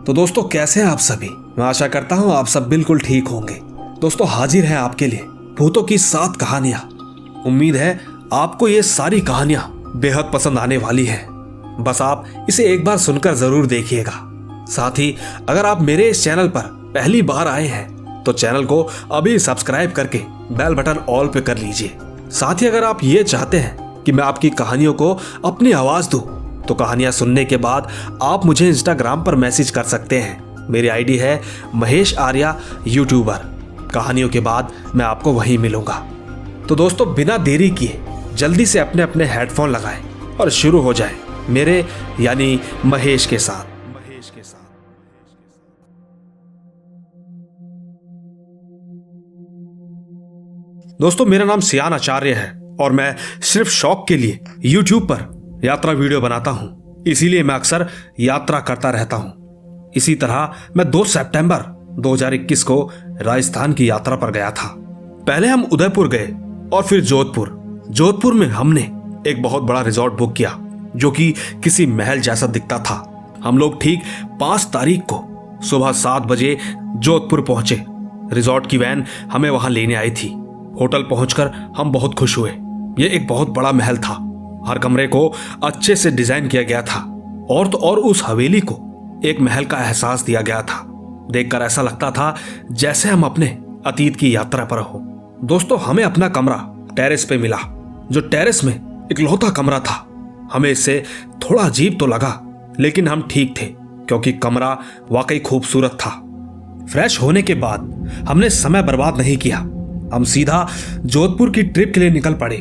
तो दोस्तों कैसे हैं आप सभी। मैं आशा करता हूं आप सब बिल्कुल ठीक होंगे। दोस्तों हाजिर हैं आपके लिए भूतों की 7 कहानियां। उम्मीद है आपको ये सारी कहानियां बेहद पसंद आने वाली हैं। बस आप इसे एक बार सुनकर जरूर देखिएगा। साथ ही अगर आप मेरे इस चैनल पर पहली बार आए हैं तो चैनल को अभी सब्सक्राइब करके बेल बटन ऑल पे कर लीजिए। साथ ही अगर आप ये चाहते हैं कि मैं आपकी कहानियों को अपनी आवाज दूं तो कहानियां सुनने के बाद आप मुझे इंस्टाग्राम पर मैसेज कर सकते हैं। मेरी आईडी है महेश आर्या यूट्यूबर। कहानियों के बाद मैं आपको वहीं मिलूंगा। तो दोस्तों बिना देरी किए जल्दी से अपने अपने हेडफोन लगाएं और शुरू हो जाएं मेरे यानी महेश के साथ। दोस्तों मेरा नाम सियान आचार्य है और मैं सिर्फ शौक के लिए यूट्यूब पर यात्रा वीडियो बनाता हूं। इसीलिए मैं अक्सर यात्रा करता रहता हूं। इसी तरह मैं 2 सितंबर 2021 को राजस्थान की यात्रा पर गया था। पहले हम उदयपुर गए और फिर जोधपुर में हमने एक बहुत बड़ा रिजॉर्ट बुक किया जो कि किसी महल जैसा दिखता था। हम लोग ठीक 5 तारीख को सुबह 7 बजे जोधपुर पहुंचे। रिजॉर्ट की वैन हमें वहां लेने आई थी। होटल पहुंचकर हम बहुत खुश हुए। यह एक बहुत बड़ा महल था। हर कमरे को अच्छे से डिजाइन किया गया था और तो और उस हवेली को एक महल का एहसास दिया गया था। देखकर ऐसा लगता था जैसे हम अपने अतीत की यात्रा पर हो। दोस्तों हमें अपना कमरा टेरेस पे मिला, जो टेरेस में इकलौता कमरा था। हमें इससे थोड़ा अजीब तो लगा लेकिन हम ठीक थे क्योंकि कमरा वाकई खूबसूरत था। फ्रेश होने के बाद हमने समय बर्बाद नहीं किया। हम सीधा जोधपुर की ट्रिप के लिए निकल पड़े।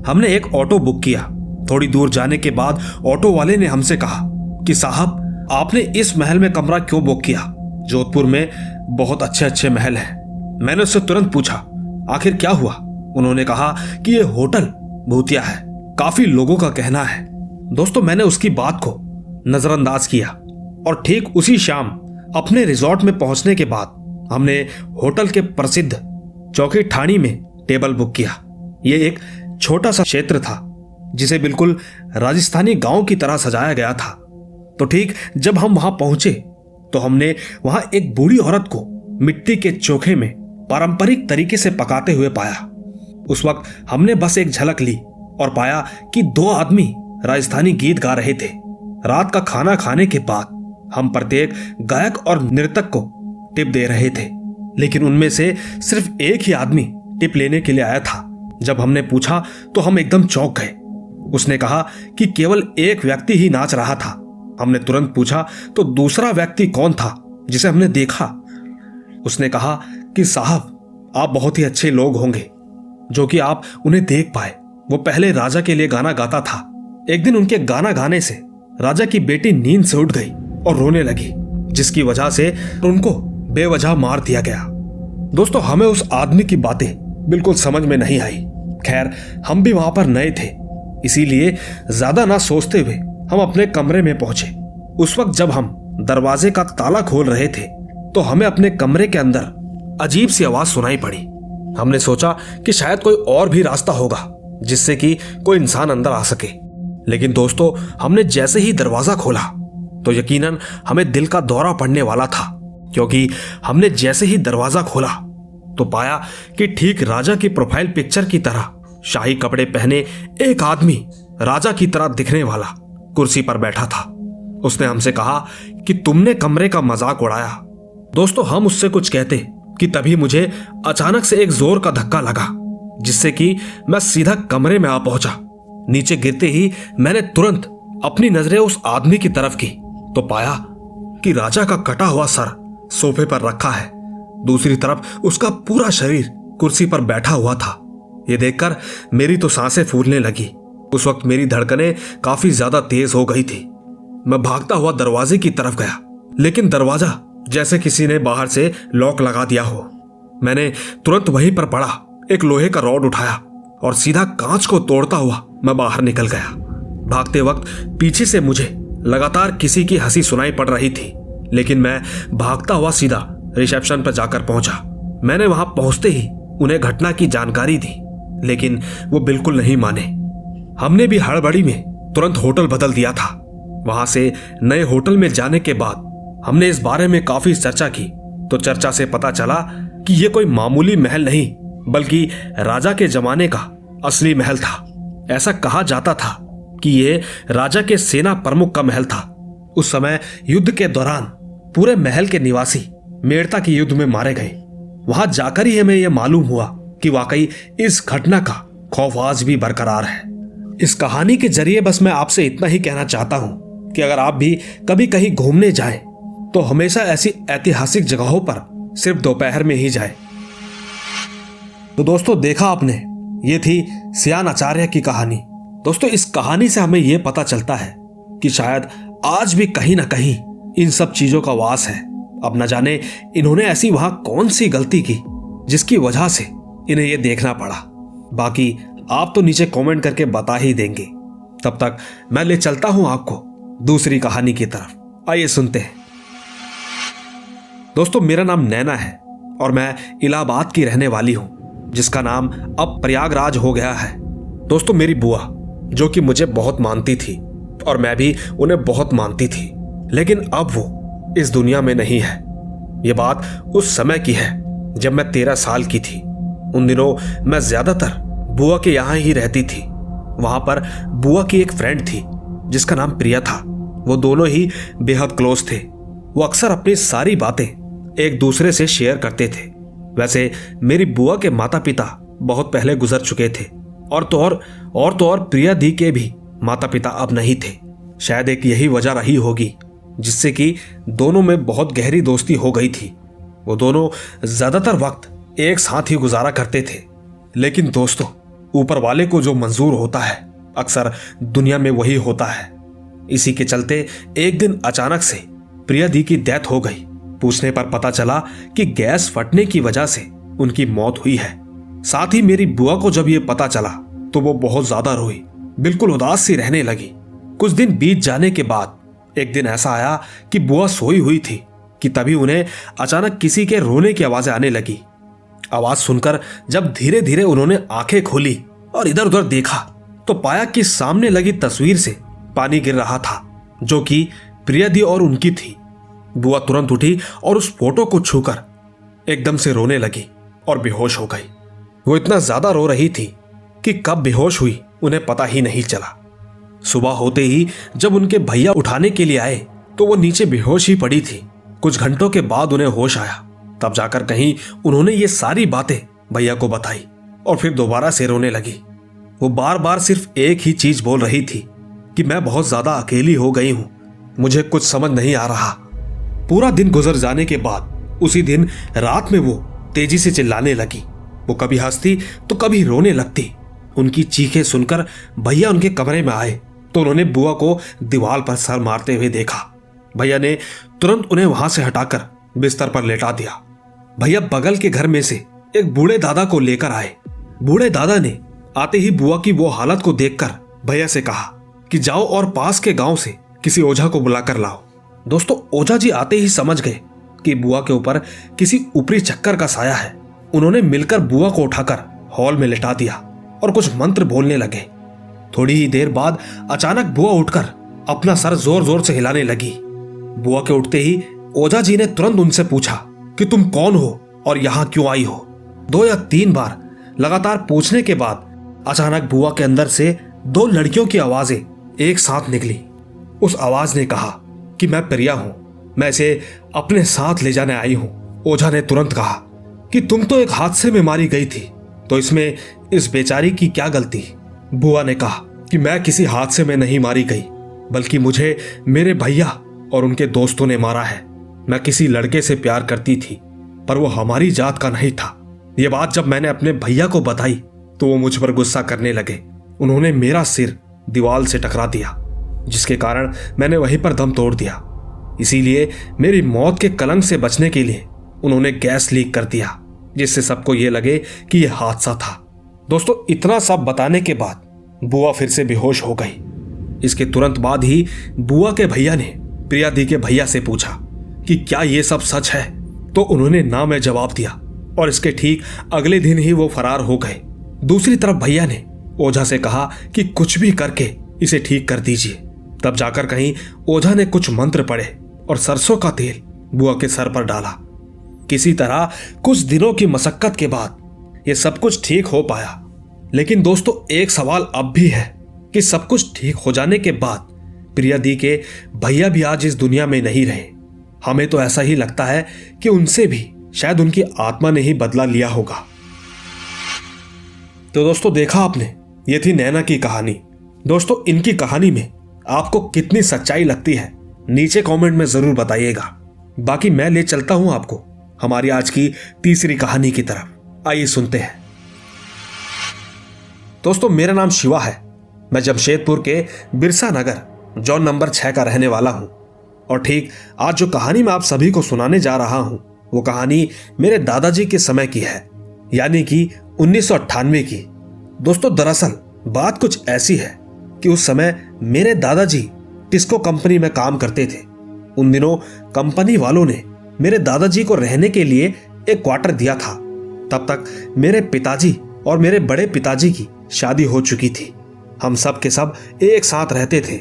हमने एक ऑटो बुक किया। थोड़ी दूर जाने के बाद ऑटो वाले ने हमसे कहा कि साहब आपने इस महल में कमरा क्यों बुक किया? जोधपुर में बहुत अच्छे अच्छे महल हैं। मैंने उससे तुरंत पूछा आखिर क्या हुआ? उन्होंने कहा कि यह होटल भूतिया है, काफी लोगों का कहना है। दोस्तों मैंने उसकी बात को नजरअंदाज किया और ठीक उसी शाम अपने रिजॉर्ट में पहुंचने के बाद हमने होटल के प्रसिद्ध चौकी ठाणी में टेबल बुक किया। यह एक छोटा सा क्षेत्र था जिसे बिल्कुल राजस्थानी गांव की तरह सजाया गया था। तो ठीक जब हम वहां पहुंचे तो हमने वहां एक बूढ़ी औरत को मिट्टी के चोखे में पारंपरिक तरीके से पकाते हुए पाया। उस वक्त हमने बस एक झलक ली और पाया कि 2 आदमी राजस्थानी गीत गा रहे थे। रात का खाना खाने के बाद हम प्रत्येक गायक और नर्तक को टिप दे रहे थे, लेकिन उनमें से सिर्फ एक ही आदमी टिप लेने के लिए आया था। जब हमने पूछा तो हम एकदम चौंक गए। उसने कहा कि केवल एक व्यक्ति ही नाच रहा था। हमने तुरंत पूछा तो दूसरा व्यक्ति कौन था जिसे हमने देखा? उसने कहा कि साहब आप बहुत ही अच्छे लोग होंगे जो कि आप उन्हें देख पाए। वो पहले राजा के लिए गाना गाता था। एक दिन उनके गाना गाने से राजा की बेटी नींद से उठ गई और रोने लगी, जिसकी वजह से उनको बेवजह मार दिया गया। दोस्तों हमें उस आदमी की बातें बिल्कुल समझ में नहीं आई। खैर हम भी वहां पर नए थे, इसीलिए ज्यादा ना सोचते हुए हम अपने कमरे में पहुंचे। उस वक्त जब हम दरवाजे का ताला खोल रहे थे तो हमें अपने कमरे के अंदर अजीब सी आवाज सुनाई पड़ी। हमने सोचा कि शायद कोई और भी रास्ता होगा जिससे कि कोई इंसान अंदर आ सके। लेकिन दोस्तों हमने जैसे ही दरवाजा खोला तो यकीनन हमें दिल का दौरा पड़ने वाला था, क्योंकि हमने जैसे ही दरवाजा खोला तो पाया कि ठीक राजा की प्रोफाइल पिक्चर की तरह शाही कपड़े पहने एक आदमी राजा की तरह दिखने वाला कुर्सी पर बैठा था। उसने हमसे कहा कि तुमने कमरे का मजाक उड़ाया। दोस्तों हम उससे कुछ कहते कि तभी मुझे अचानक से एक जोर का धक्का लगा, जिससे कि मैं सीधा कमरे में आ पहुंचा। नीचे गिरते ही मैंने तुरंत अपनी नजरें उस आदमी की तरफ की तो पाया कि राजा का कटा हुआ सर सोफे पर रखा है। दूसरी तरफ उसका पूरा शरीर कुर्सी पर बैठा हुआ था। यह देखकर मेरी तो सांसें फूलने लगी। उस वक्त मेरी धड़कनें काफी ज्यादा तेज हो गई थी। मैं भागता हुआ दरवाजे की तरफ गया, लेकिन दरवाजा जैसे किसी ने बाहर से लॉक लगा दिया हो। मैंने तुरंत वहीं पर पड़ा एक लोहे का रॉड उठाया और सीधा कांच को तोड़ता हुआ मैं बाहर निकल गया। भागते वक्त पीछे से मुझे लगातार किसी की हंसी सुनाई पड़ रही थी, लेकिन मैं भागता हुआ सीधा रिसेप्शन पर जाकर पहुंचा। मैंने वहां पहुंचते ही उन्हें घटना की जानकारी दी, लेकिन वो बिल्कुल नहीं माने। हमने भी हड़बड़ी में तुरंत होटल बदल दिया था। वहां से नए होटल में जाने के बाद हमने इस बारे में काफी चर्चा की तो चर्चा से पता चला कि यह कोई मामूली महल नहीं बल्कि राजा के जमाने का असली महल था। ऐसा कहा जाता था कि यह राजा के सेना प्रमुख का महल था। उस समय युद्ध के दौरान पूरे महल के निवासी मेड़ता के युद्ध में मारे गए। वहां जाकर ही हमें यह मालूम हुआ कि वाकई इस घटना का खौफ आज भी बरकरार है। इस कहानी के जरिए बस मैं आपसे इतना ही कहना चाहता हूं कि अगर आप भी कभी कहीं घूमने जाएं तो हमेशा ऐसी ऐतिहासिक जगहों पर सिर्फ दोपहर में ही जाएं। तो दोस्तों देखा आपने, ये थी सियान आचार्य की कहानी। दोस्तों इस कहानी से हमें यह पता चलता है कि शायद आज भी कहीं ना कहीं इन सब चीजों का वास है। अब न जाने इन्होंने ऐसी वहां कौन सी गलती की जिसकी वजह से इन्हें यह देखना पड़ा। बाकी आप तो नीचे कमेंट करके बता ही देंगे। तब तक मैं ले चलता हूं आपको दूसरी कहानी की तरफ। आइए सुनते हैं। दोस्तों मेरा नाम नैना है और मैं इलाहाबाद की रहने वाली हूं जिसका नाम अब प्रयागराज हो गया है। दोस्तों मेरी बुआ जो कि मुझे बहुत मानती थी और मैं भी उन्हें बहुत मानती थी, लेकिन अब वो इस दुनिया में नहीं है। ये बात उस समय की है जब मैं 13 साल की थी। उन दिनों मैं ज्यादातर बुआ के यहां ही रहती थी। वहां पर बुआ की एक फ्रेंड थी जिसका नाम प्रिया था। वो दोनों ही बेहद क्लोज थे। वो अक्सर अपनी सारी बातें एक दूसरे से शेयर करते थे। वैसे मेरी बुआ के माता पिता बहुत पहले गुजर चुके थे और तो और प्रिया दी के भी माता पिता अब नहीं थे। शायद एक यही वजह रही होगी जिससे कि दोनों में बहुत गहरी दोस्ती हो गई थी। वो दोनों ज्यादातर वक्त एक साथ ही गुजारा करते थे। लेकिन दोस्तों ऊपर वाले को जो मंजूर होता है अक्सर दुनिया में वही होता है। इसी के चलते एक दिन अचानक से प्रिया दी की डेथ हो गई। पूछने पर पता चला कि गैस फटने की वजह से उनकी मौत हुई है। साथ ही मेरी बुआ को जब यह पता चला तो वो बहुत ज्यादा रोई, बिल्कुल उदास सी रहने लगी। कुछ दिन बीत जाने के बाद एक दिन ऐसा आया कि बुआ सोई हुई थी कि तभी उन्हें अचानक किसी के रोने की आवाजें आने लगी। आवाज सुनकर जब धीरे धीरे उन्होंने आंखें खोली और इधर उधर देखा तो पाया कि सामने लगी तस्वीर से पानी गिर रहा था जो कि प्रिया दी और उनकी थी। बुआ तुरंत उठी और उस फोटो को छूकर एकदम से रोने लगी और बेहोश हो गई। वो इतना ज्यादा रो रही थी कि कब बेहोश हुई उन्हें पता ही नहीं चला। सुबह होते ही जब उनके भैया उठाने के लिए आए तो वो नीचे बेहोश ही पड़ी थी। कुछ घंटों के बाद उन्हें होश आया। तब जाकर कहीं उन्होंने ये सारी बातें भैया को बताई और फिर दोबारा से रोने लगी। वो बार बार सिर्फ एक ही चीज बोल रही थी कि मैं बहुत ज्यादा अकेली हो गई हूं, मुझे कुछ समझ नहीं आ रहा। पूरा दिन गुजर जाने के बाद उसी दिन रात में वो तेजी से चिल्लाने लगी। वो कभी हंसती तो कभी रोने लगती। उनकी चीखें सुनकर भैया उनके कमरे में आए तो उन्होंने बुआ को दीवार पर सर मारते हुए देखा। भैया ने तुरंत उन्हें वहां से हटाकर बिस्तर पर लेटा दिया। भैया बगल के घर में से एक बूढ़े दादा को लेकर आए। बूढ़े दादा ने आते ही बुआ की वो हालत को देखकर भैया से कहा कि जाओ और पास के गांव से किसी ओझा को बुलाकर लाओ। दोस्तों ओझा जी आते ही समझ गए कि बुआ के ऊपर किसी ऊपरी चक्कर का साया है। उन्होंने मिलकर बुआ को उठाकर हॉल में लेटा दिया और कुछ मंत्र बोलने लगे। थोड़ी ही देर बाद अचानक बुआ उठकर अपना सर जोर जोर से हिलाने लगी। बुआ के उठते ही ओझा जी ने तुरंत उनसे पूछा कि तुम कौन हो और यहां क्यों आई हो। 2 या 3 बार लगातार पूछने के बाद अचानक बुआ के अंदर से 2 लड़कियों की आवाजें एक साथ निकली। उस आवाज ने कहा कि मैं प्रिया हूं, मैं इसे अपने साथ ले जाने आई हूं। ओझा ने तुरंत कहा कि तुम तो एक हादसे में मारी गई थी, तो इसमें इस बेचारी की क्या गलती। बुआ ने कहा कि मैं किसी हादसे में नहीं मारी गई, बल्कि मुझे मेरे भैया और उनके दोस्तों ने मारा है। मैं किसी लड़के से प्यार करती थी पर वो हमारी जात का नहीं था। ये बात जब मैंने अपने भैया को बताई तो वो मुझ पर गुस्सा करने लगे। उन्होंने मेरा सिर दीवार से टकरा दिया जिसके कारण मैंने वहीं पर दम तोड़ दिया। इसीलिए मेरी मौत के कलंक से बचने के लिए उन्होंने गैस लीक कर दिया जिससे सबको ये लगे कि यह हादसा था। दोस्तों इतना सब बताने के बाद बुआ फिर से बेहोश हो गई। इसके तुरंत बाद ही बुआ के भैया ने प्रिया दी के भैया से पूछा कि क्या ये सब सच है, तो उन्होंने ना में जवाब दिया और इसके ठीक अगले दिन ही वो फरार हो गए। दूसरी तरफ भैया ने ओझा से कहा कि कुछ भी करके इसे ठीक कर दीजिए। तब जाकर कहीं ओझा ने कुछ मंत्र पढ़े और सरसों का तेल बुआ के सर पर डाला। किसी तरह कुछ दिनों की मशक्कत के बाद ये सब कुछ ठीक हो पाया। लेकिन दोस्तों, एक सवाल अब भी है कि सब कुछ ठीक हो जाने के बाद प्रिया दी के भैया भी आज इस दुनिया में नहीं रहे। हमें तो ऐसा ही लगता है कि उनसे भी शायद उनकी आत्मा ने ही बदला लिया होगा। तो दोस्तों, देखा आपने, ये थी नैना की कहानी। दोस्तों, इनकी कहानी में आपको कितनी सच्चाई लगती है नीचे कमेंट में जरूर बताइएगा। बाकी मैं ले चलता हूं आपको हमारी आज की तीसरी कहानी की तरफ। आइए सुनते हैं। दोस्तों, मेरा नाम शिवा है। मैं जमशेदपुर के बिरसा नगर जोन नंबर 6 का रहने वाला हूं। और ठीक आज जो कहानी मैं आप सभी को सुनाने जा रहा हूं, वो कहानी मेरे दादाजी के समय की है, यानी कि 1998 की। दोस्तों, दरअसल बात कुछ ऐसी है कि उस समय मेरे दादाजी टिस्को कंपनी में काम करते थे। उन दिनों कंपनी वालों ने मेरे दादाजी को रहने के लिए एक क्वार्टर दिया था। तब तक मेरे पिताजी और मेरे बड़े पिताजी की शादी हो चुकी थी। हम सब के सब एक साथ रहते थे।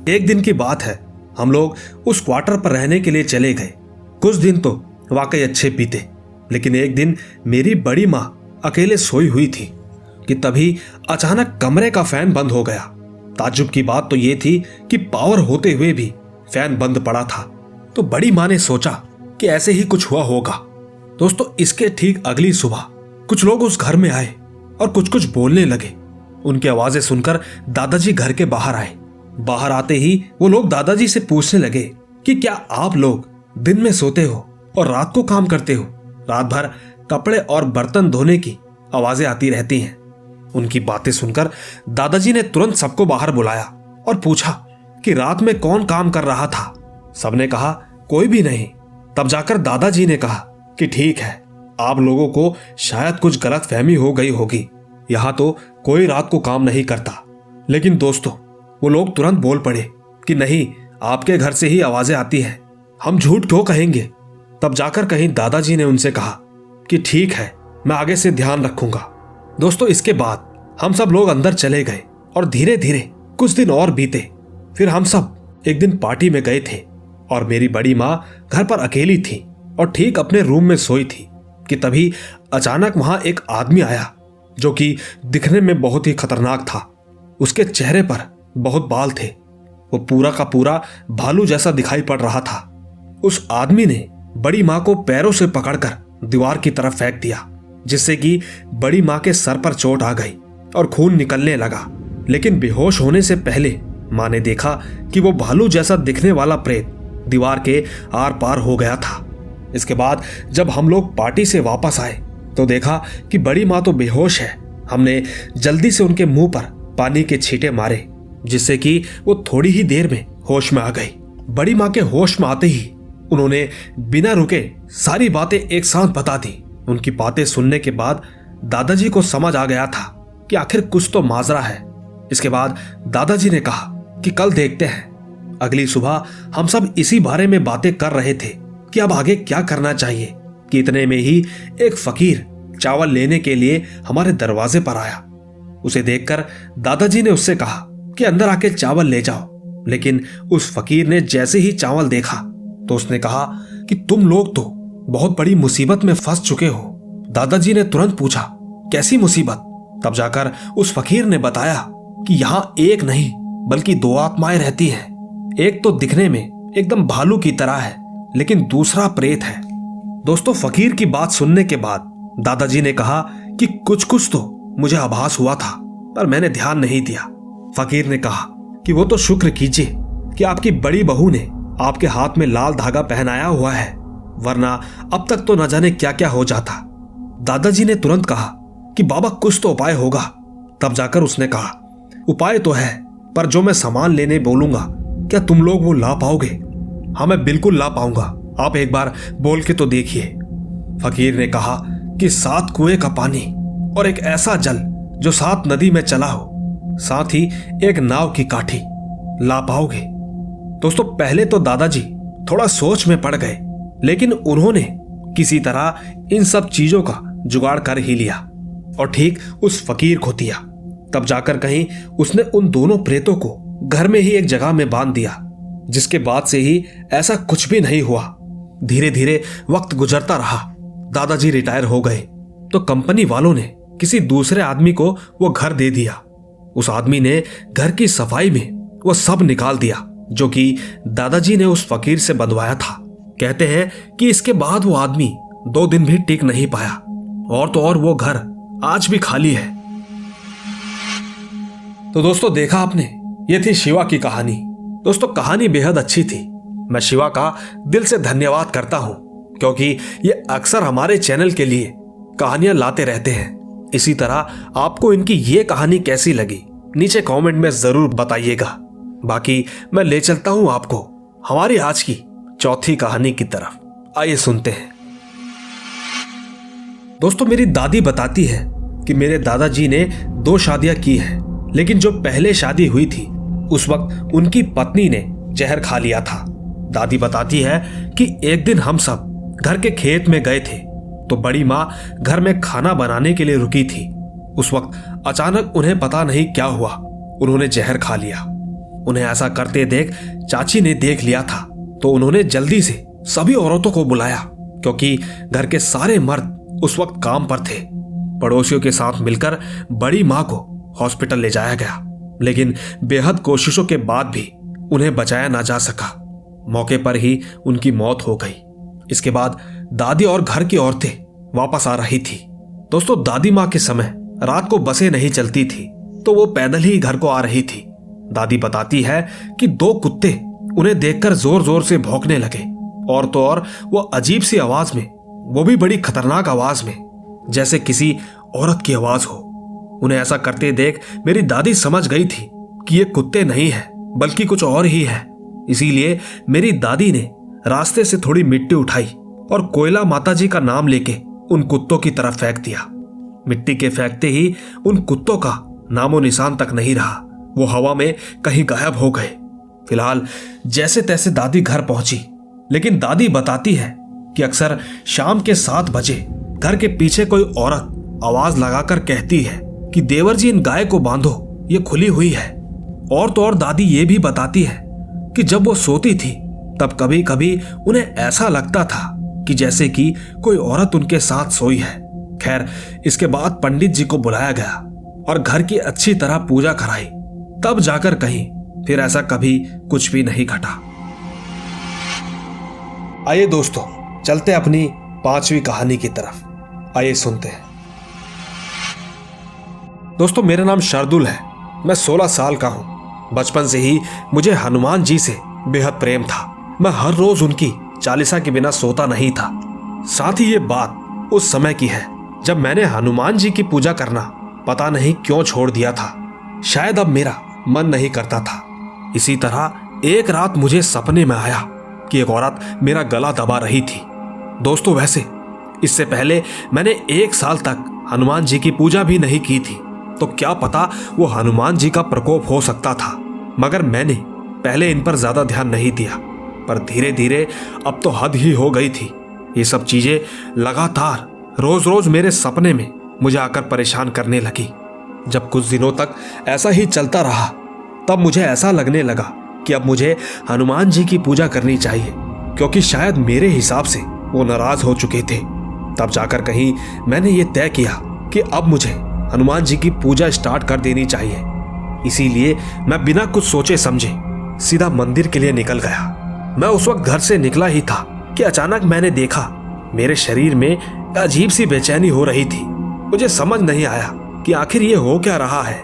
एक दिन की बात है, हम लोग उस क्वार्टर पर रहने के लिए चले गए। कुछ दिन तो वाकई अच्छे बीते, लेकिन एक दिन मेरी बड़ी माँ अकेले सोई हुई थी कि तभी अचानक कमरे का फैन बंद हो गया। ताज्जुब की बात तो ये थी कि पावर होते हुए भी फैन बंद पड़ा था। तो बड़ी माँ ने सोचा कि ऐसे ही कुछ हुआ होगा। दोस्तों, इसके ठीक अगली सुबह कुछ लोग उस घर में आए और कुछ कुछ बोलने लगे। उनकी आवाजें सुनकर दादाजी घर के बाहर आए। बाहर आते ही वो लोग दादाजी से पूछने लगे कि क्या आप लोग दिन में सोते हो और रात को काम करते हो? रात भर कपड़े और बर्तन धोने की आवाजें आती रहती हैं। उनकी बातें सुनकर दादाजी ने तुरंत सबको बाहर बुलाया और पूछा कि रात में कौन काम कर रहा था। सबने कहा कोई भी नहीं। तब जाकर दादाजी ने कहा कि ठीक है, आप लोगों को शायद कुछ गलत फहमी हो गई होगी, यहां तो कोई रात को काम नहीं करता। लेकिन दोस्तों, वो लोग तुरंत बोल पड़े कि नहीं, आपके घर से ही आवाजें आती हैं, हम झूठ क्यों कहेंगे। तब जाकर कहीं दादाजी ने उनसे कहा कि ठीक है, मैं आगे से ध्यान रखूंगा। दोस्तों, इसके बाद हम सब लोग अंदर चले गए और धीरे धीरे कुछ दिन और बीते। फिर हम सब एक दिन पार्टी में गए थे और मेरी बड़ी माँ घर पर अकेली थी और ठीक अपने रूम में सोई थी कि तभी अचानक वहां एक आदमी आया जो कि दिखने में बहुत ही खतरनाक था। उसके चेहरे पर बहुत बाल थे। वो पूरा का पूरा भालू जैसा दिखाई पड़ रहा था। उस आदमी ने बड़ी माँ को पैरों से पकड़कर दीवार की तरफ फेंक दिया, जिससे कि बड़ी माँ के सर पर चोट आ गई और खून निकलने लगा। लेकिन बेहोश होने से पहले माँ ने देखा कि वो भालू जैसा दिखने वाला प्रेत दीवार के आर पार हो गया था। इसके बाद जब हम लोग पार्टी से वापस आए तो देखा कि बड़ी माँ तो बेहोश है। हमने जल्दी से उनके मुंह पर पानी के छींटे मारे, जिससे कि वो थोड़ी ही देर में होश में आ गई। बड़ी माँ के होश में आते ही उन्होंने बिना रुके सारी बातें एक साथ बता दी। उनकी बातें सुनने के बाद दादाजी को समझ आ गया था कि आखिर कुछ तो माजरा है। इसके बाद दादाजी ने कहा कि कल देखते हैं। अगली सुबह हम सब इसी बारे में बातें कर रहे थे कि अब आगे क्या करना चाहिए कि इतने में ही एक फकीर चावल लेने के लिए हमारे दरवाजे पर आया। उसे देखकर दादाजी ने उससे कहा कि अंदर आके चावल ले जाओ। लेकिन उस फकीर ने जैसे ही चावल देखा तो उसने कहा कि तुम लोग तो बहुत बड़ी मुसीबत में फंस चुके हो। दादाजी ने तुरंत पूछा कैसी मुसीबत? तब जाकर उस फकीर ने बताया कि यहाँ एक नहीं बल्कि 2 आत्माएं रहती हैं। एक तो दिखने में एकदम भालू की तरह है, लेकिन दूसरा प्रेत है। दोस्तों, फकीर की बात सुनने के बाद दादाजी ने कहा कि कुछ कुछ तो मुझे आभास हुआ था, पर मैंने ध्यान नहीं दिया। फकीर ने कहा कि वो तो शुक्र कीजिए कि आपकी बड़ी बहू ने आपके हाथ में लाल धागा पहनाया हुआ है, वरना अब तक तो न जाने क्या क्या हो जाता। दादाजी ने तुरंत कहा कि बाबा कुछ तो उपाय होगा। तब जाकर उसने कहा उपाय तो है, पर जो मैं सामान लेने बोलूंगा क्या तुम लोग वो ला पाओगे? हाँ, मैं बिल्कुल ला पाऊंगा, आप एक बार बोल के तो देखिए। फकीर ने कहा कि 7 कुएं का पानी और एक ऐसा जल जो 7 नदी में चला हो, साथ ही एक नाव की काठी ला पाओगे? दोस्तों, पहले तो दादाजी थोड़ा सोच में पड़ गए, लेकिन उन्होंने किसी तरह इन सब चीजों का जुगाड़ कर ही लिया और ठीक उस फकीर को दिया। तब जाकर कहीं उसने उन दोनों प्रेतों को घर में ही एक जगह में बांध दिया। जिसके बाद से ही ऐसा कुछ भी नहीं हुआ। धीरे धीरे वक्त गुजरता रहा। दादाजी रिटायर हो गए तो कंपनी वालों ने किसी दूसरे आदमी को वो घर दे दिया। उस आदमी ने घर की सफाई में वो सब निकाल दिया जो कि दादाजी ने उस फकीर से बंधवाया था। कहते हैं कि इसके बाद वो आदमी 2 दिन भी टिक नहीं पाया, और तो और वो घर आज भी खाली है। तो दोस्तों देखा आपने, ये थी शिवा की कहानी। दोस्तों कहानी बेहद अच्छी थी। मैं शिवा का दिल से धन्यवाद करता हूं, क्योंकि ये अक्सर हमारे चैनल के लिए कहानियां लाते रहते हैं। इसी तरह आपको इनकी ये कहानी कैसी लगी नीचे कमेंट में जरूर बताइएगा। बाकी मैं ले चलता हूं आपको हमारी आज की चौथी कहानी की तरफ। आइए सुनते हैं। दोस्तों मेरी दादी बताती है कि मेरे दादाजी ने 2 शादियां की हैं, लेकिन जो पहले शादी हुई थी उस वक्त उनकी पत्नी ने जहर खा लिया था। दादी बताती है कि एक दिन हम सब घर के खेत में गए थे तो बड़ी माँ घर में खाना बनाने के लिए रुकी थी। उस वक्त अचानक उन्हें पता नहीं क्या हुआ, उन्होंने जहर खा लिया। उन्हें ऐसा करते देख चाची ने देख लिया था तो उन्होंने जल्दी से सभी औरतों को बुलाया, क्योंकि घर के सारे मर्द उस वक्त काम पर थे। पड़ोसियों के साथ मिलकर बड़ी माँ को हॉस्पिटल ले जाया गया, लेकिन बेहद कोशिशों के बाद भी उन्हें बचाया ना जा सका। मौके पर ही उनकी मौत हो गई। इसके बाद दादी और घर की औरतें वापस आ रही थी। दोस्तों दादी माँ के समय रात को बसें नहीं चलती थी तो वो पैदल ही घर को आ रही थी। दादी बताती है कि 2 कुत्ते उन्हें देखकर जोर जोर से भौंकने लगे, और तो और वो अजीब सी आवाज में, वो भी बड़ी खतरनाक आवाज में, जैसे किसी औरत की आवाज हो। उन्हें ऐसा करते देख मेरी दादी समझ गई थी कि ये कुत्ते नहीं है बल्कि कुछ और ही है। इसीलिए मेरी दादी ने रास्ते से थोड़ी मिट्टी उठाई और कोयला माताजी का नाम लेके उन कुत्तों की तरफ फेंक दिया। मिट्टी के फेंकते ही उन कुत्तों का नामो निशान तक नहीं रहा, वो हवा में कहीं गायब हो गए। फिलहाल जैसे तैसे दादी घर पहुंची, लेकिन दादी बताती है कि अक्सर शाम के 7 बजे घर के पीछे कोई औरत आवाज लगाकर कहती है कि देवर जी इन गाय को बांधो, ये खुली हुई है। और तो और दादी ये भी बताती है कि जब वो सोती थी तब कभी कभी उन्हें ऐसा लगता था कि जैसे कि कोई औरत उनके साथ सोई है। खैर इसके बाद पंडित जी को बुलाया गया और घर की अच्छी तरह पूजा कराई, तब जाकर कहीं फिर ऐसा कभी कुछ भी नहीं घटा। आइए दोस्तों चलते अपनी 5वीं कहानी की तरफ। आइए सुनते हैं। दोस्तों मेरा नाम शार्दुल है। मैं 16 साल का हूं। बचपन से ही मुझे हनुमान जी से बेहद प्रेम था। मैं हर रोज उनकी चालीसा के बिना सोता नहीं था। साथ ही ये बात उस समय की है जब मैंने हनुमान जी की पूजा करना पता नहीं क्यों छोड़ दिया था। शायद अब मेरा मन नहीं करता था। इसी तरह एक रात मुझे सपने में आया कि एक औरत मेरा गला दबा रही थी। दोस्तों वैसे इससे पहले मैंने 1 साल तक हनुमान जी की पूजा भी नहीं की थी, तो क्या पता वो हनुमान जी का प्रकोप हो सकता था, मगर मैंने पहले इन पर ज्यादा ध्यान नहीं दिया। पर धीरे धीरे अब तो हद ही हो गई थी। ये सब चीजें लगातार रोज रोज मेरे सपने में मुझे आकर परेशान करने लगी। जब कुछ दिनों तक ऐसा ही चलता रहा तब मुझे ऐसा लगने लगा कि अब मुझे हनुमान जी की पूजा करनी चाहिए, क्योंकि शायद मेरे हिसाब से वो नाराज हो चुके थे। तब जाकर कहीं मैंने ये तय किया कि अब मुझे हनुमान जी की पूजा स्टार्ट कर देनी चाहिए। इसीलिए मैं बिना कुछ सोचे समझे सीधा मंदिर के लिए निकल गया। मैं उस वक्त घर से निकला ही था कि अचानक मैंने देखा मेरे शरीर में अजीब सी बेचैनी हो रही थी। मुझे समझ नहीं आया कि आखिर ये हो क्या रहा है।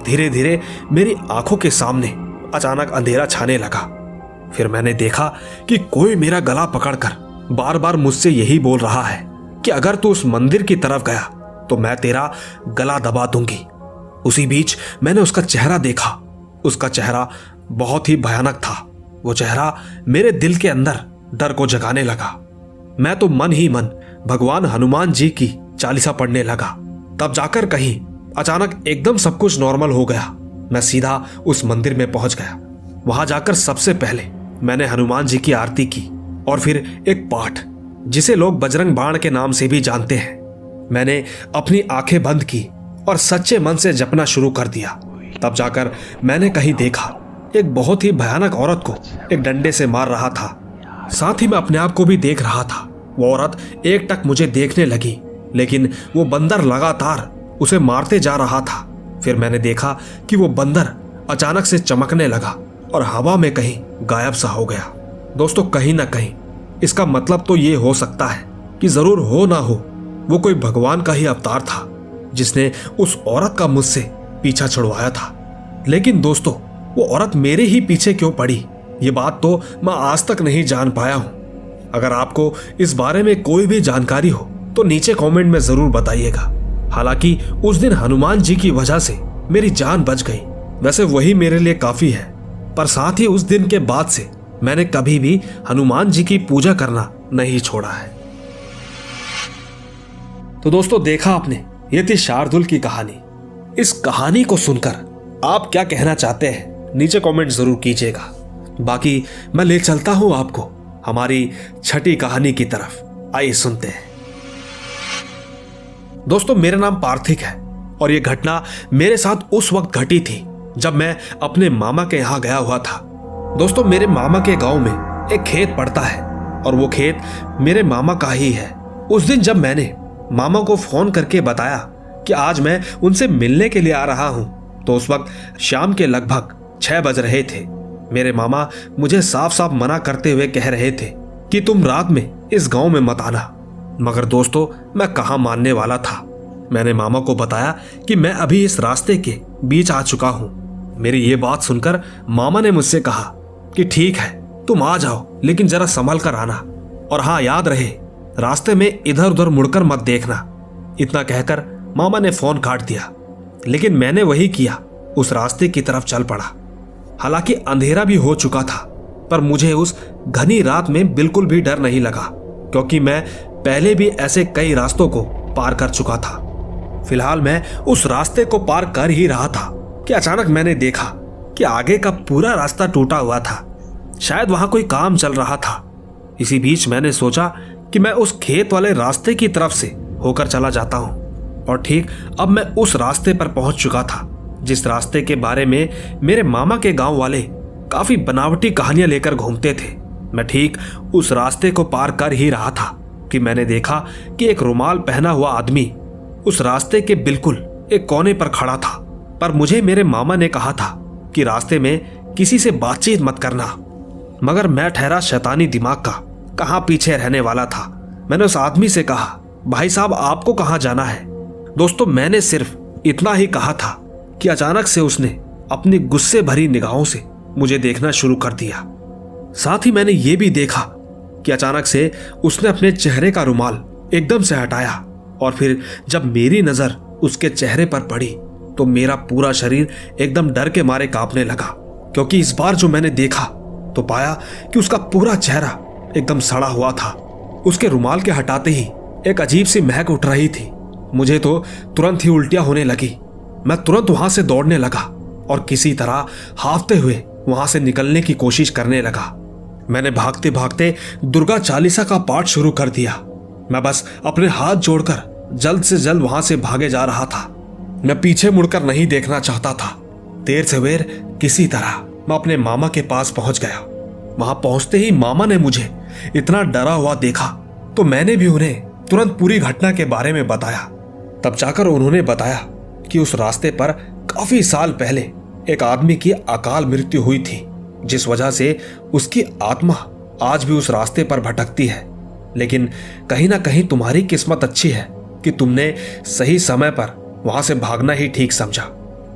धीरे धीरे मेरी आंखों के सामने अचानक अंधेरा छाने लगा। फिर मैंने देखा कि कोई मेरा गला पकड़कर बार बार मुझसे यही बोल रहा है कि अगर तू उस मंदिर की तरफ गया तो मैं तेरा गला दबा दूंगी। उसी बीच मैंने उसका चेहरा देखा। उसका चेहरा बहुत ही भयानक था। वो चेहरा मेरे दिल के अंदर डर को जगाने लगा। मैं तो मन ही मन भगवान हनुमान जी की चालीसा पढ़ने लगा। तब जाकर कहीं अचानक एकदम सब कुछ नॉर्मल हो गया। मैं सीधा उस मंदिर में पहुंच गया। वहां जाकर सबसे पहले मैंने हनुमान जी की आरती की और फिर एक पाठ जिसे लोग बजरंग बाण के नाम से भी जानते हैं, मैंने अपनी आंखें बंद की और सच्चे मन से जपना शुरू कर दिया। तब जाकर मैंने कहीं देखा एक बहुत ही भयानक औरत को एक डंडे से मार रहा था। साथ ही मैं अपने आप को भी देख रहा था। वो औरत एकटक मुझे देखने लगी, लेकिन वो बंदर लगातार उसे मारते जा रहा था। फिर मैंने देखा कि वो बंदर अचानक से चमकने लगा और हवा में कहीं गायब सा हो गया। दोस्तों, कहीं ना कहीं इसका मतलब तो ये हो सकता है कि जरूर हो ना हो वो कोई भगवान का ही अवतार था जिसने उस औरत का मुझसे पीछा छुड़वाया था। लेकिन दोस्तों, वो औरत मेरे ही पीछे क्यों पड़ी, ये बात तो मैं आज तक नहीं जान पाया हूं। अगर आपको इस बारे में कोई भी जानकारी हो तो नीचे कमेंट में जरूर बताइएगा। हालांकि उस दिन हनुमान जी की वजह से मेरी जान बच गई, वैसे वही मेरे लिए काफी है। पर साथ ही उस दिन के बाद से मैंने कभी भी हनुमान जी की पूजा करना नहीं छोड़ा है। तो दोस्तों, देखा आपने, ये थी शार्दुल की कहानी। इस कहानी को सुनकर आप क्या कहना चाहते हैं नीचे कमेंट जरूर कीजिएगा। बाकी मैं ले चलता हूं आपको हमारी छठी कहानी की तरफ। आइए सुनते हैं। दोस्तों, मेरा नाम पार्थिक है और यह घटना मेरे साथ उस वक्त घटी थी जब मैं अपने मामा के यहां गया हुआ था। दोस्तों, मेरे मामा के गांव में एक खेत पड़ता है और वो खेत मेरे मामा का ही है। उस दिन जब मैंने मामा को फोन करके बताया कि आज मैं उनसे मिलने के लिए आ रहा हूं, तो उस वक्त शाम के लगभग 6 बज रहे थे। मेरे मामा मुझे साफ साफ मना करते हुए कह रहे थे कि तुम रात में इस गांव में मत आना। मगर दोस्तों, मैं कहां मानने वाला था। मैंने मामा को बताया कि मैं अभी इस रास्ते के बीच आ चुका हूं। मेरी ये बात सुनकर मामा ने मुझसे कहा कि ठीक है, तुम आ जाओ, लेकिन जरा संभल कर आना, और हाँ, याद रहे रास्ते में इधर उधर मुड़कर मत देखना। इतना कहकर मामा ने फोन काट दिया। लेकिन मैंने वही किया, उस रास्ते की तरफ चल पड़ा। हालांकि अंधेरा भी हो चुका था, पर मुझे उस घनी रात में बिल्कुल भी डर नहीं लगा, क्योंकि मैं पहले भी ऐसे कई रास्तों को पार कर चुका था। फिलहाल मैं उस रास्ते को पार कर ही रहा था कि अचानक मैंने देखा कि आगे का पूरा रास्ता टूटा हुआ था। शायद वहां कोई काम चल रहा था। इसी बीच मैंने सोचा कि मैं उस खेत वाले रास्ते की तरफ से होकर चला जाता हूं। और ठीक अब मैं उस रास्ते पर पहुंच चुका था जिस रास्ते के बारे में मेरे मामा के गांव वाले काफी बनावटी कहानियां लेकर घूमते थे। मैं ठीक उस रास्ते को पार कर ही रहा था कि मैंने देखा कि एक रुमाल पहना हुआ आदमी उस रास्ते के बिल्कुल एक कोने पर खड़ा था। पर मुझे मेरे मामा ने कहा था कि रास्ते में किसी से बातचीत मत करना। मगर मैं ठहरा शैतानी दिमाग का कहां पीछे रहने वाला था। मैंने उस आदमी से कहा, भाई साहब, आपको कहां जाना है? दोस्तों, मैंने सिर्फ इतना ही कहा था कि अचानक से उसने अपनी गुस्से भरी निगाहों से मुझे देखना शुरू कर दिया। साथ ही मैंने यह भी देखा कि अचानक से उसने अपने चेहरे का रुमाल एकदम से हटाया, और फिर जब मेरी नजर उसके चेहरे पर पड़ी तो मेरा पूरा शरीर एकदम डर के मारे कांपने लगा। क्योंकि इस बार जो मैंने देखा तो पाया कि उसका पूरा चेहरा एकदम सड़ा हुआ था। उसके रुमाल के हटाते ही एक अजीब सी महक उठ रही थी। मुझे तो तुरंत ही उल्टियां होने लगी। मैं तुरंत वहां से दौड़ने लगा और किसी तरह हाफते हुए वहां से निकलने की कोशिश करने लगा। मैंने भागते भागते दुर्गा चालीसा का पाठ शुरू कर दिया। मैं बस अपने हाथ जोड़कर जल्द से जल्द वहां से भागे जा रहा था। मैं पीछे मुड़कर नहीं देखना चाहता था। देर से देर किसी तरह मैं अपने मामा के पास पहुंच गया। वहां पहुंचते ही मामा ने मुझे इतना डरा हुआ देखा तो मैंने भी उन्हें तुरंत पूरी घटना के बारे में बताया। तब जाकर उन्होंने बताया कि उस रास्ते पर काफी साल पहले एक आदमी की अकाल मृत्यु हुई थी, जिस वजह से उसकी आत्मा आज भी उस रास्ते पर भटकती है। लेकिन कहीं ना कहीं तुम्हारी किस्मत अच्छी है कि तुमने सही समय पर वहां से भागना ही ठीक समझा।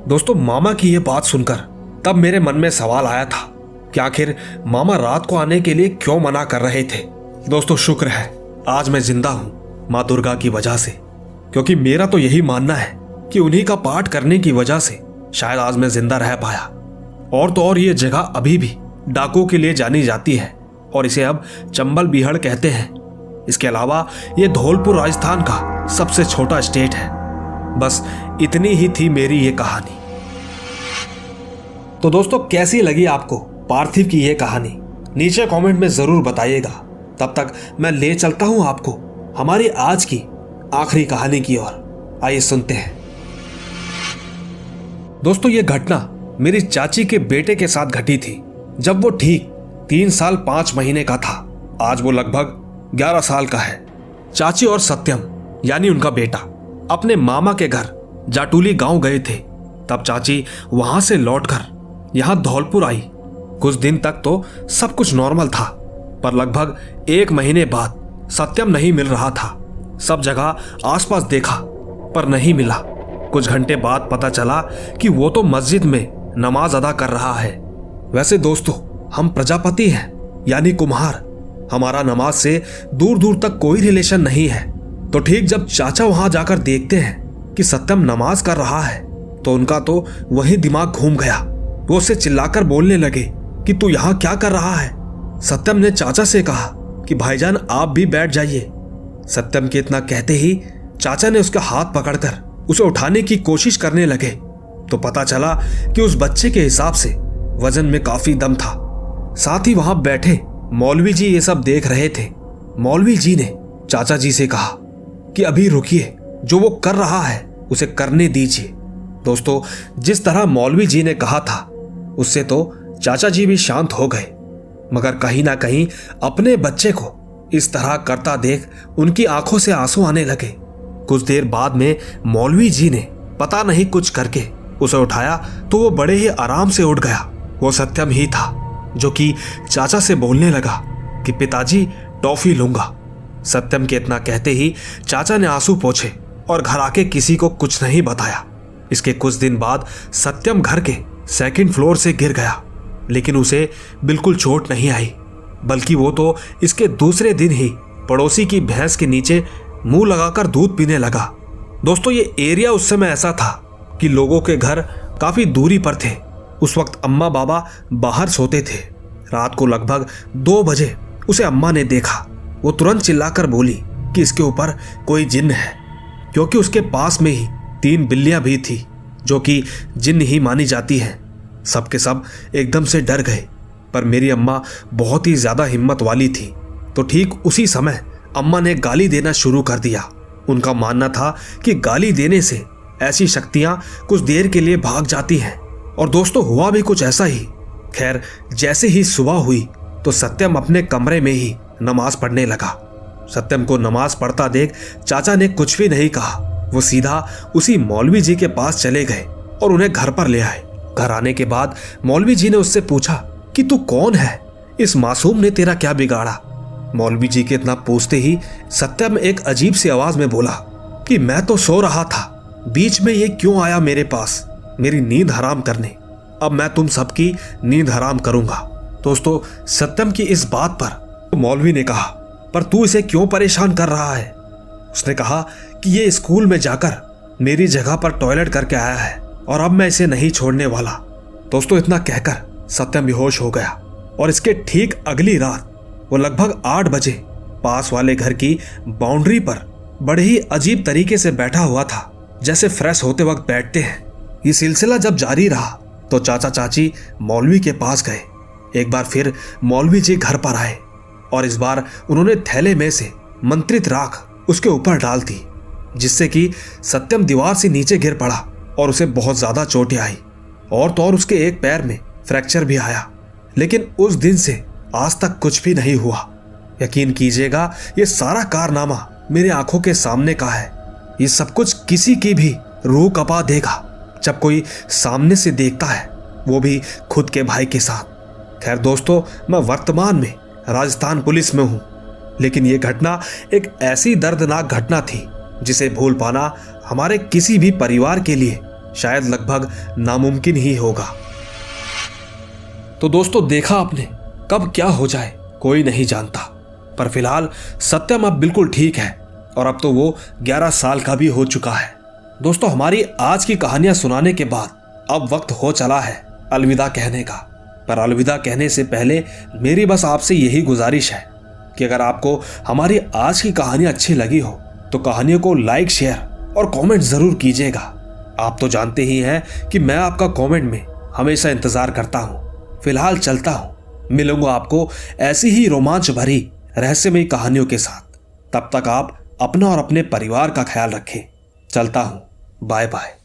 दोस्तों, मामा की यह बात सुनकर तब मेरे मन में सवाल आया था कि आखिर मामा रात को आने के लिए क्यों मना कर रहे थे। दोस्तों, शुक्र है आज मैं जिंदा हूं माँ दुर्गा की वजह से, क्योंकि मेरा तो यही मानना है कि उन्हीं का पाठ करने की वजह से शायद आज मैं जिंदा रह पाया। और तो और ये जगह अभी भी डाकुओं के लिए जानी जाती है और इसे अब चंबल बिहड़ कहते हैं। इसके अलावा ये धौलपुर राजस्थान का सबसे छोटा स्टेट है। बस इतनी ही थी मेरी ये कहानी। तो दोस्तों, कैसी लगी आपको पार्थिव की यह कहानी? नीचे कमेंट में जरूर बताइएगा। तब तक मैं ले चलता हूं आपको हमारी आज की आखिरी कहानी की ओर। आइए सुनते हैं। दोस्तों, यह घटना मेरी चाची के बेटे के साथ घटी थी, जब वो ठीक 3 साल 5 महीने का था। आज वो लगभग 11 साल का है। चाची और सत्यम यानी उनका बेटा अपने मामा के घर जाटुली गांव गए थे। तब चाची वहां से लौटकर यहां धौलपुर आई। कुछ दिन तक तो सब कुछ नॉर्मल था, पर लगभग 1 महीने बाद सत्यम नहीं मिल रहा था। सब जगह आसपास देखा पर नहीं मिला। कुछ घंटे बाद पता चला कि वो तो मस्जिद में नमाज अदा कर रहा है। वैसे दोस्तों, हम प्रजापति हैं यानी कुम्हार। हमारा नमाज से दूर दूर तक कोई रिलेशन नहीं है। तो ठीक जब चाचा वहां जाकर देखते हैं कि सत्यम नमाज कर रहा है, तो उनका तो वही दिमाग घूम गया। वो उससे चिल्लाकर बोलने लगे कि तू यहाँ क्या कर रहा है। सत्यम ने चाचा से कहा कि भाईजान आप भी बैठ जाइए। सत्यम के इतना कहते ही चाचा ने उसका हाथ पकड़कर उसे उठाने की कोशिश करने लगे, तो पता चला कि उस बच्चे के हिसाब से वजन में काफी दम था। साथ ही वहां बैठे मौलवी जी ये सब देख रहे थे। मौलवी जी ने चाचा जी से कहा कि अभी रुकिए, जो वो कर रहा है उसे करने दीजिए। दोस्तों, जिस तरह मौलवी जी ने कहा था उससे तो चाचा जी भी शांत हो गए, मगर कहीं ना कहीं अपने बच्चे को इस तरह करता देख उनकी आंखों से आंसू आने लगे। कुछ देर बाद में मौलवी जी ने पता नहीं कुछ करके उसे उठाया तो वो बड़े ही आराम से उठ गया। वो सत्यम ही था जो कि चाचा से बोलने लगा कि पिताजी टॉफी लूंगा। सत्यम के इतना कहते ही चाचा ने आंसू पोंछे और घर आके किसी को कुछ नहीं बताया। इसके कुछ दिन बाद सत्यम घर के 2nd फ्लोर से गिर गया, लेकिन उसे बिल्कुल चोट नहीं आई, बल्कि वो तो इसके दूसरे दिन ही पड़ोसी की भैंस के नीचे मुंह लगाकर दूध पीने लगा। दोस्तों, ये एरिया उस समय ऐसा था कि लोगों के घर काफी दूरी पर थे। उस वक्त अम्मा बाबा बाहर सोते थे। रात को लगभग 2 बजे उसे अम्मा ने देखा। वो तुरंत चिल्लाकर बोली कि इसके ऊपर कोई जिन्न है, क्योंकि उसके पास में ही 3 बिल्लियां भी थी जो कि जिन्न ही मानी जाती हैं। सबके सब एकदम से डर गए, पर मेरी अम्मा बहुत ही ज्यादा हिम्मत वाली थी। तो ठीक उसी समय अम्मा ने गाली देना शुरू कर दिया। उनका मानना था कि गाली देने से ऐसी शक्तियां कुछ देर के लिए भाग जाती हैं। और दोस्तों, हुआ भी कुछ ऐसा ही। खैर, जैसे ही सुबह हुई तो सत्यम अपने कमरे में ही नमाज पढ़ने लगा। सत्यम को नमाज पढ़ता देख चाचा ने कुछ भी नहीं कहा। वो सीधा उसी मौलवी जी के पास चले गए और उन्हें घर पर ले आए। घर आने के बाद मौलवी जी ने उससे पूछा कि तू कौन है, इस मासूम ने तेरा क्या बिगाड़ा। मौलवी जी के इतना पूछते ही सत्यम एक अजीब सी आवाज में बोला कि मैं तो सो रहा था, बीच में ये क्यों आया मेरे पास मेरी नींद हराम करने। अब मैं तुम सबकी नींद हराम करूंगा। दोस्तों, सत्यम की इस बात पर मौलवी ने कहा, पर तू इसे क्यों परेशान कर रहा है। उसने कहा कि ये स्कूल में जाकर मेरी जगह पर टॉयलेट करके आया है और अब मैं इसे नहीं छोड़ने वाला। दोस्तों, इतना कहकर सत्यम बेहोश हो गया और इसके ठीक अगली रात वो लगभग 8 बजे पास वाले घर की बाउंड्री पर बड़े ही अजीब तरीके से बैठा हुआ था, जैसे फ्रेश होते वक्त बैठते हैं। ये सिलसिला जब जारी रहा तो चाचा चाची मौलवी के पास गए। एक बार फिर मौलवी जी घर पर आए और इस बार उन्होंने थैले में से मंत्रित राख उसके ऊपर डाल दी, जिससे कि सत्यम दीवार से नीचे गिर पड़ा और उसे बहुत ज्यादा चोटें आई और तो और उसके एक पैर में फ्रैक्चर भी आया। लेकिन उस दिन से आज तक कुछ भी नहीं हुआ। यकीन कीजिएगा, ये सारा कारनामा मेरे आंखों के सामने का है। ये सब कुछ किसी की भी रूह कपा देगा जब कोई सामने से देखता है, वो भी खुद के भाई के साथ। खैर दोस्तों, मैं वर्तमान में राजस्थान पुलिस में हूं, लेकिन ये घटना एक ऐसी दर्दनाक घटना थी जिसे भूल पाना हमारे किसी भी परिवार के लिए शायद लगभग नामुमकिन ही होगा। तो दोस्तों, देखा आपने, कब क्या हो जाए कोई नहीं जानता। पर फिलहाल सत्यम अब बिल्कुल ठीक है और अब तो वो 11 साल का भी हो चुका है। दोस्तों, हमारी आज की कहानियां सुनाने के बाद अब वक्त हो चला है अलविदा कहने का। पर अलविदा कहने से पहले मेरी बस आपसे यही गुजारिश है कि अगर आपको हमारी आज की कहानी अच्छी लगी हो तो कहानियों को लाइक, शेयर और कमेंट जरूर कीजिएगा। आप तो जानते ही हैं कि मैं आपका कमेंट में हमेशा इंतजार करता हूं। फिलहाल चलता हूं, मिलूंगा आपको ऐसी ही रोमांच भरी रहस्यमयी कहानियों के साथ। तब तक आप अपना और अपने परिवार का ख्याल रखें। चलता हूं, बाय बाय।